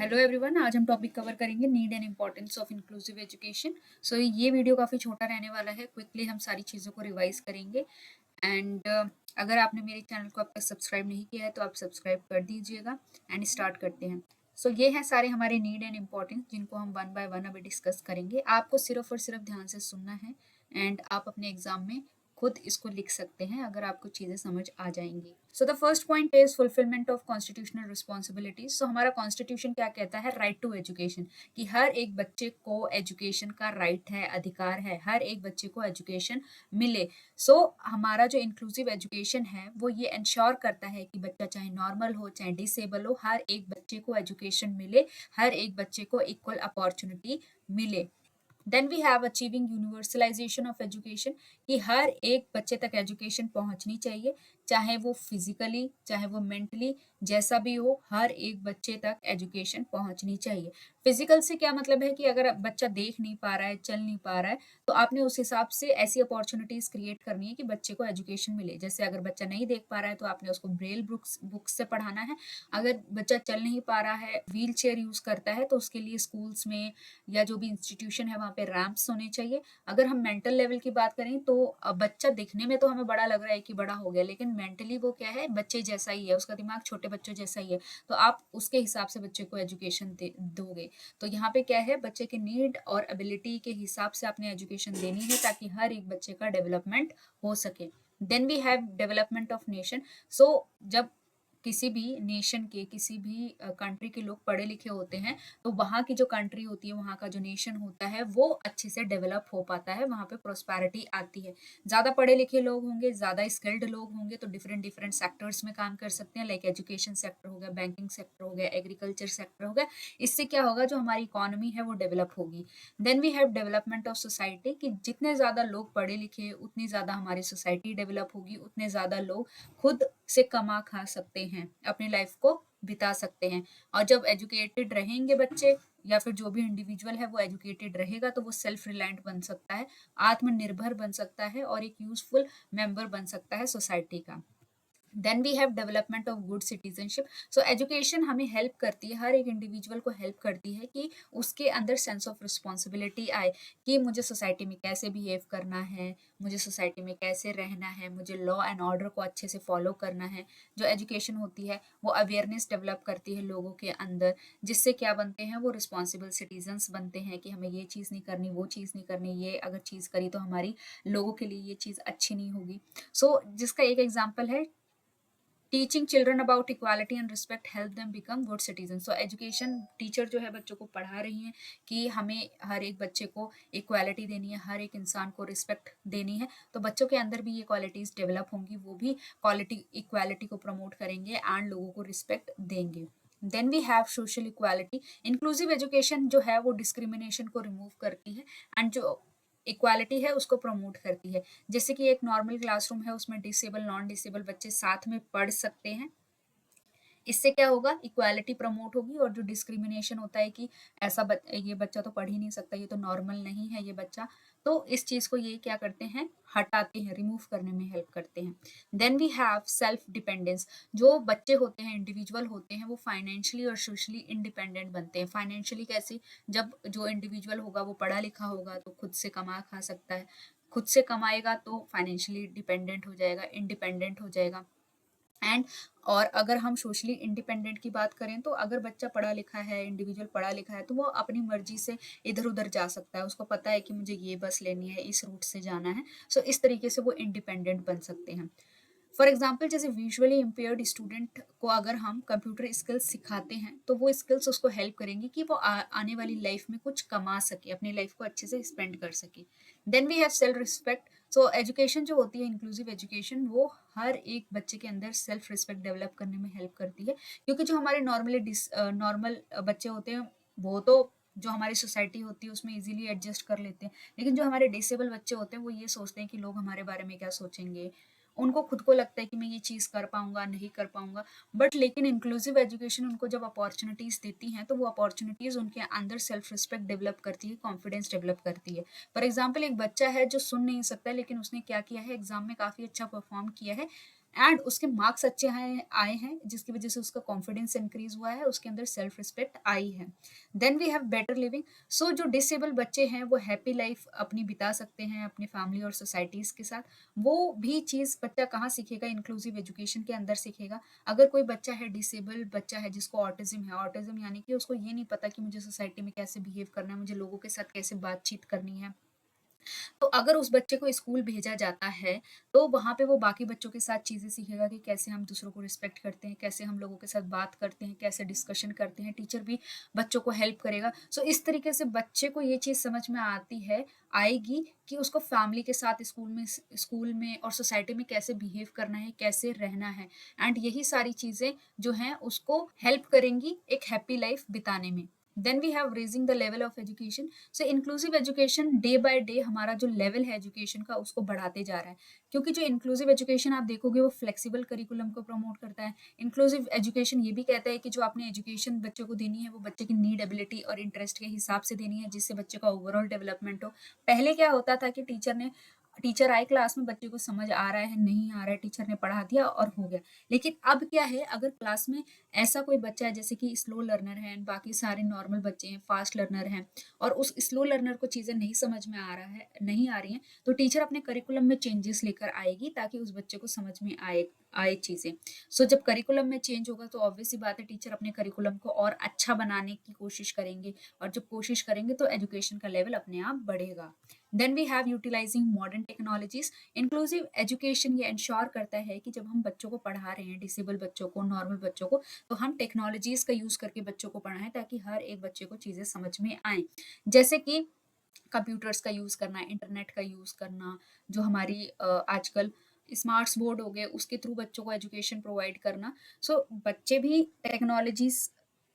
Hello everyone, आज हम topic cover करेंगे need and importance of inclusive education. So ये वीडियो काफ़ी छोटा रहने वाला है। क्विकली हम सारी चीज़ों को रिवाइज करेंगे एंड अगर आपने मेरे चैनल को अब तक सब्सक्राइब नहीं किया है तो आप सब्सक्राइब कर दीजिएगा एंड स्टार्ट करते हैं। सो ये हैं सारे हमारे नीड एंड इम्पोर्टेंस जिनको हम वन बाय वन अभी डिस्कस करेंगे। आपको सिर्फ और सिर्फ ध्यान से सुनना है एंड आप अपने एग्जाम में खुद इसको लिख सकते हैं अगर आपको चीज़ें समझ आ जाएंगी। So the first point is fulfilment of constitutional responsibilities. So हमारा कॉन्स्टिट्यूशन क्या कहता है? राइट टू एजुकेशन, कि हर एक बच्चे को एजुकेशन का राइट है, अधिकार है, हर एक बच्चे को एजुकेशन मिले। हमारा जो इंक्लूसिव एजुकेशन है वो ये इंश्योर करता है कि बच्चा चाहे नॉर्मल हो चाहे डिसेबल हो, हर एक बच्चे को एजुकेशन मिले, हर एक बच्चे को इक्वल अपॉर्चुनिटी मिले। Then we have achieving universalisation of education, कि हर एक बच्चे तक एजुकेशन पहुंचनी चाहिए, चाहे वो फिजिकली चाहे वो मेंटली, जैसा भी हो, हर एक बच्चे तक एजुकेशन पहुंचनी चाहिए। फिजिकल से क्या मतलब है कि अगर बच्चा देख नहीं पा रहा है, चल नहीं पा रहा है, तो आपने उस हिसाब से ऐसी अपॉर्चुनिटीज क्रिएट करनी है कि बच्चे को एजुकेशन मिले। जैसे अगर बच्चा नहीं देख पा रहा है तो आपने उसको ब्रेल बुक्स से पढ़ाना है। अगर बच्चा चल नहीं पा रहा है, व्हील चेयर यूज करता है, तो उसके लिए स्कूल्स में या जो भी इंस्टीट्यूशन है वहाँ पे रैंप्स होने चाहिए। अगर हम मेंटल लेवल की बात करें तो बच्चा दिखने में तो हमें बड़ा लग रहा है कि बड़ा हो गया, लेकिन मेंटली वो क्या है, बच्चे जैसा ही है, उसका दिमाग छोटे बच्चों जैसा ही है। तो आप उसके हिसाब से बच्चे को एजुकेशन दोगे। तो यहाँ पे क्या है, बच्चे के नीड और एबिलिटी के हिसाब से आपने एजुकेशन देनी है ताकि हर एक बच्चे का डेवलपमेंट हो सके। Then we have development of nation. जब किसी भी नेशन के, किसी भी कंट्री के लोग पढ़े लिखे होते हैं, तो वहाँ की जो कंट्री होती है, वहाँ का जो नेशन होता है, वो अच्छे से डेवलप हो पाता है, वहाँ पे प्रोस्पैरिटी आती है। ज़्यादा पढ़े लिखे लोग होंगे, ज़्यादा स्किल्ड लोग होंगे, तो डिफरेंट डिफरेंट सेक्टर्स में काम कर सकते हैं, लाइक एजुकेशन सेक्टर हो गया, बैंकिंग सेक्टर हो गया, एग्रीकल्चर सेक्टर हो गया। इससे क्या होगा, जो हमारी इकोनॉमी है वो डेवलप होगी। Then we have development of society, कि जितने ज़्यादा लोग पढ़े लिखे, उतनी ज़्यादा हमारी सोसाइटी डेवलप होगी, उतने ज़्यादा लोग खुद से कमा खा सकते हैं, अपनी लाइफ को बिता सकते हैं। और जब एजुकेटेड रहेंगे बच्चे या फिर जो भी इंडिविजुअल है वो एजुकेटेड रहेगा, तो वो सेल्फ रिलायंट बन सकता है, आत्मनिर्भर बन सकता है और एक यूजफुल मेंबर बन सकता है सोसाइटी का। Then we have development of good citizenship. Education हमें हेल्प करती है, हर एक इंडिविजुअल को हेल्प करती है कि उसके अंदर सेंस ऑफ रिस्पॉन्सिबिलिटी आए, कि मुझे सोसाइटी में कैसे बिहेव करना है, मुझे सोसाइटी में कैसे रहना है, मुझे लॉ एंड ऑर्डर को अच्छे से फॉलो करना है। जो एजुकेशन होती है वो अवेयरनेस डेवलप करती है लोगों के अंदर, जिससे क्या बनते हैं, वो रिस्पॉन्सिबल सिटीजन्स बनते हैं, कि हमें ये चीज़ नहीं करनी, वो चीज़ नहीं करनी, ये अगर चीज़ करी तो हमारी लोगों के लिए ये चीज़ अच्छी नहीं होगी। जिसका एक एग्जाम्पल है, teaching children about equality and respect help them become good citizen. Education teacher जो है बच्चों को पढ़ा रही हैं कि हमें हर एक बच्चे को इक्वालिटी देनी है, हर एक इंसान को रिस्पेक्ट देनी है। तो बच्चों के अंदर भी ये क्वालिटीज डेवलप होंगी, वो भी क्वालिटी इक्वालिटी को प्रमोट करेंगे एंड लोगों को रिस्पेक्ट देंगे। Then we have social equality. Inclusive education जो है वो डिस्क्रिमिनेशन को रिमूव करती है एंड जो इक्वालिटी है उसको प्रमोट करती है। जैसे कि एक नॉर्मल क्लासरूम है, उसमें डिसेबल नॉन डिसेबल बच्चे साथ में पढ़ सकते हैं। इससे क्या होगा, इक्वालिटी प्रमोट होगी। और जो डिस्क्रिमिनेशन होता है कि ये बच्चा तो पढ़ ही नहीं सकता, ये तो नॉर्मल नहीं है ये बच्चा, तो इस चीज को ये क्या करते हैं, हटाते हैं, रिमूव करने में हेल्प करते हैं। Then we have self dependence. जो बच्चे होते हैं, इंडिविजुअल होते हैं, वो फाइनेंशियली और सोशली इंडिपेंडेंट बनते हैं। फाइनेंशियली कैसे, जब जो इंडिविजुअल होगा वो पढ़ा लिखा होगा तो खुद से कमा खा सकता है, खुद से कमाएगा तो फाइनेंशियली डिपेंडेंट हो जाएगा, इंडिपेंडेंट हो जाएगा। एंड और अगर हम सोशली इंडिपेंडेंट की बात करें, तो अगर बच्चा पढ़ा लिखा है, इंडिविजुअल पढ़ा लिखा है, तो वो अपनी मर्जी से इधर उधर जा सकता है, उसको पता है कि मुझे ये बस लेनी है, इस रूट से जाना है। इस तरीके से वो इंडिपेंडेंट बन सकते हैं। फॉर एग्जाम्पल, जैसे विजुअली इम्पेयर्ड स्टूडेंट को अगर हम कंप्यूटर स्किल्स सिखाते हैं, तो वो स्किल्स उसको हेल्प करेंगी कि वो आने वाली लाइफ में कुछ कमा सके, अपनी लाइफ को अच्छे से स्पेंड कर सके। Then we have self respect. Education जो होती है, इंक्लूसिव एजुकेशन, वो हर एक बच्चे के अंदर सेल्फ रिस्पेक्ट डेवलप करने में हेल्प करती है। क्योंकि जो हमारे नॉर्मल बच्चे होते हैं, वो तो जो हमारी सोसाइटी होती है उसमें इजीली एडजस्ट कर लेते हैं, लेकिन जो हमारे डिसेबल बच्चे होते हैं वो ये सोचते हैं कि लोग हमारे बारे में क्या सोचेंगे। उनको खुद को लगता है कि मैं ये चीज़ कर पाऊंगा, नहीं कर पाऊंगा। बट लेकिन इंक्लूसिव एजुकेशन उनको जब अपॉर्चुनिटीज़ देती हैं, तो वो अपॉर्चुनिटीज़ उनके अंदर सेल्फ रिस्पेक्ट डेवलप करती है, कॉन्फिडेंस डेवलप करती है। फॉर एग्जाम्पल, एक बच्चा है जो सुन नहीं सकता, लेकिन उसने क्या किया है, एग्जाम में काफ़ी अच्छा परफॉर्म किया है, एंड उसके मार्क्स अच्छे आए आए हैं, जिसकी वजह से उसका कॉन्फिडेंस इंक्रीज हुआ है, उसके अंदर सेल्फ रिस्पेक्ट आई है। Then we have better living. So जो डिसेबल बच्चे हैं वो हैप्पी लाइफ अपनी बिता सकते हैं अपनी फैमिली और सोसाइटीज के साथ। वो भी चीज़ बच्चा कहाँ सीखेगा, इंक्लूसिव एजुकेशन के अंदर सीखेगा। अगर कोई बच्चा है डिसेबल बच्चा है जिसको ऑटिज्म है, ऑटिज्म यानी कि उसको ये नहीं पता कि मुझे सोसाइटी में कैसे बिहेव करना है, मुझे लोगों के साथ कैसे बातचीत करनी है, तो अगर उस बच्चे को स्कूल भेजा जाता है, तो वहाँ पे वो बाकी बच्चों के साथ चीज़ें सीखेगा कि कैसे हम दूसरों को रिस्पेक्ट करते हैं, कैसे हम लोगों के साथ बात करते हैं, कैसे डिस्कशन करते हैं, टीचर भी बच्चों को हेल्प करेगा। सो इस तरीके से बच्चे को ये चीज़ समझ में आती है आएगी कि उसको फैमिली के साथ स्कूल में और सोसाइटी में कैसे बिहेव करना है, कैसे रहना है। एंड यही सारी चीज़ें जो हैं उसको हेल्प करेंगी एक हैप्पी लाइफ बिताने में। Then we have raising the level of education. So inclusive education day by day हमारा जो लेवल है एजुकेशन का उसको बढ़ाते जा रहा है, क्योंकि जो इंक्लूसिव एजुकेशन आप देखोगे वो फ्लेक्सिबल करिकुलम को प्रमोट करता है। इंक्लूसिव एजुकेशन ये भी कहता है कि जो आपने एजुकेशन बच्चों को देनी है वो बच्चे की नीड, एबिलिटी और इंटरेस्ट के हिसाब से देनी है, जिससे बच्चे का ओवरऑल डेवलपमेंट हो। पहले क्या होता था कि टीचर आए क्लास में, बच्चे को समझ आ रहा है नहीं आ रहा है, टीचर ने पढ़ा दिया और हो गया। लेकिन अब क्या है, अगर क्लास में ऐसा कोई बच्चा है जैसे कि स्लो लर्नर है एंड बाकी सारे नॉर्मल बच्चे हैं फास्ट लर्नर हैं, और उस स्लो लर्नर को चीज़ें नहीं समझ में आ रहा है, नहीं आ रही हैं, तो टीचर अपने करिकुलम में चेंजेस लेकर आएगी ताकि उस बच्चे को समझ में आए चीज़ें। सो जब करिकुलम में चेंज होगा तो ऑब्वियस सी बात है टीचर अपने करिकुलम को और अच्छा बनाने की कोशिश करेंगे, और जब कोशिश करेंगे तो एजुकेशन का लेवल अपने आप बढ़ेगा। Then we have utilising modern technologies. Inclusive education ये इंश्योर करता है कि जब हम बच्चों को पढ़ा रहे हैं, डिसेबल बच्चों को, नॉर्मल बच्चों को, तो हम टेक्नोलॉजीज का यूज करके बच्चों को पढ़ाएं ताकि हर एक बच्चे को चीजें समझ में आए। जैसे कि कंप्यूटर्स का यूज करना, इंटरनेट का यूज करना, जो हमारी आजकल स्मार्ट्स बोर्ड हो गए उसके थ्रू बच्चों को एजुकेशन प्रोवाइड करना। सो बच्चे भी टेक्नोलॉजीज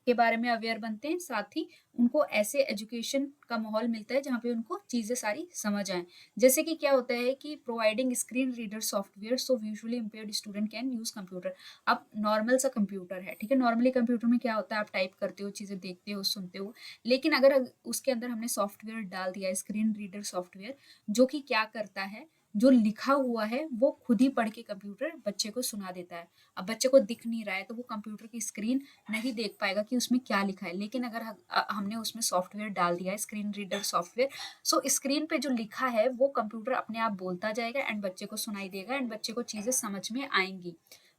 के बारे में अवेयर बनते हैं, साथ ही उनको ऐसे एजुकेशन का माहौल मिलता है जहाँ पे उनको चीज़ें सारी समझ आए। जैसे कि क्या होता है कि providing screen reader software so visually impaired student can use computer. अब नॉर्मल सा कंप्यूटर है, ठीक है, नॉर्मली कंप्यूटर में क्या होता है, आप टाइप करते हो, चीज़ें देखते हो, सुनते हो, लेकिन अगर उसके अंदर हमने सॉफ्टवेयर डाल दिया है, स्क्रीन रीडर सॉफ्टवेयर, जो कि क्या करता है, जो लिखा हुआ है वो खुद ही पढ़ के कंप्यूटर बच्चे को सुना देता है। अब बच्चे को दिख नहीं रहा है तो वो कंप्यूटर की स्क्रीन नहीं देख पाएगा कि उसमें क्या लिखा है, लेकिन अगर हमने उसमें सॉफ्टवेयर डाल दिया है, स्क्रीन रीडर सॉफ्टवेयर, सो स्क्रीन पे जो लिखा है वो कंप्यूटर अपने आप बोलता जाएगा एंड बच्चे को सुनाई देगा एंड बच्चे को चीज़ें समझ में आएंगी।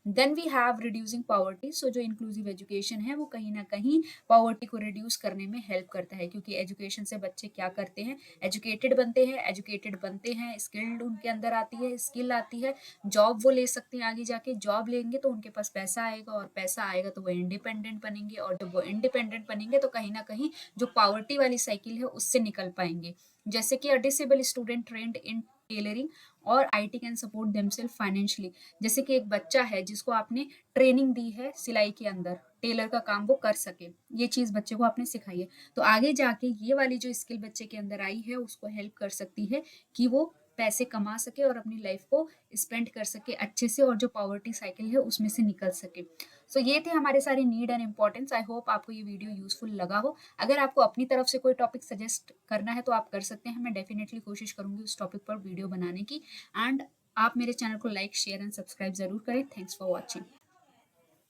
Then we have reducing poverty. So जो इंक्लूसिव एजुकेशन है वो कहीं ना कहीं पॉवर्टी को रिड्यूस करने में हेल्प करता है, क्योंकि एजुकेशन से बच्चे क्या करते हैं, एजुकेटेड बनते हैं, स्किल्ड उनके अंदर आती है, स्किल आती है, जॉब वो ले सकते हैं, आगे जाके जॉब लेंगे तो उनके पास पैसा आएगा, और पैसा आएगा तो वो इंडिपेंडेंट बनेंगे, और जब वो इंडिपेंडेंट बनेंगे तो कहीं ना कहीं जो पॉवर्टी वाली साइकिल है उससे निकल पाएंगे। जैसे कि a disable student trained in tailoring और IT can support themselves financially. जैसे कि एक बच्चा है जिसको आपने ट्रेनिंग दी है सिलाई के अंदर, टेलर का काम वो कर सके, ये चीज बच्चे को आपने सिखाई है, तो आगे जाके ये वाली जो स्किल बच्चे के अंदर आई है उसको हेल्प कर सकती है कि वो पैसे कमा सके और अपनी लाइफ को स्पेंड कर सके अच्छे से, और जो पॉवर्टी साइकिल है उसमें से निकल सके। सो ये थे हमारे सारे need and importance. I hope आपको ये वीडियो यूजफुल लगा हो। अगर आपको अपनी तरफ से कोई टॉपिक सजेस्ट करना है तो आप कर सकते हैं, मैं डेफिनेटली कोशिश करूंगी उस टॉपिक पर वीडियो बनाने की। एंड आप मेरे चैनल को लाइक, शेयर एंड सब्सक्राइब जरूर करें। Thanks for watching.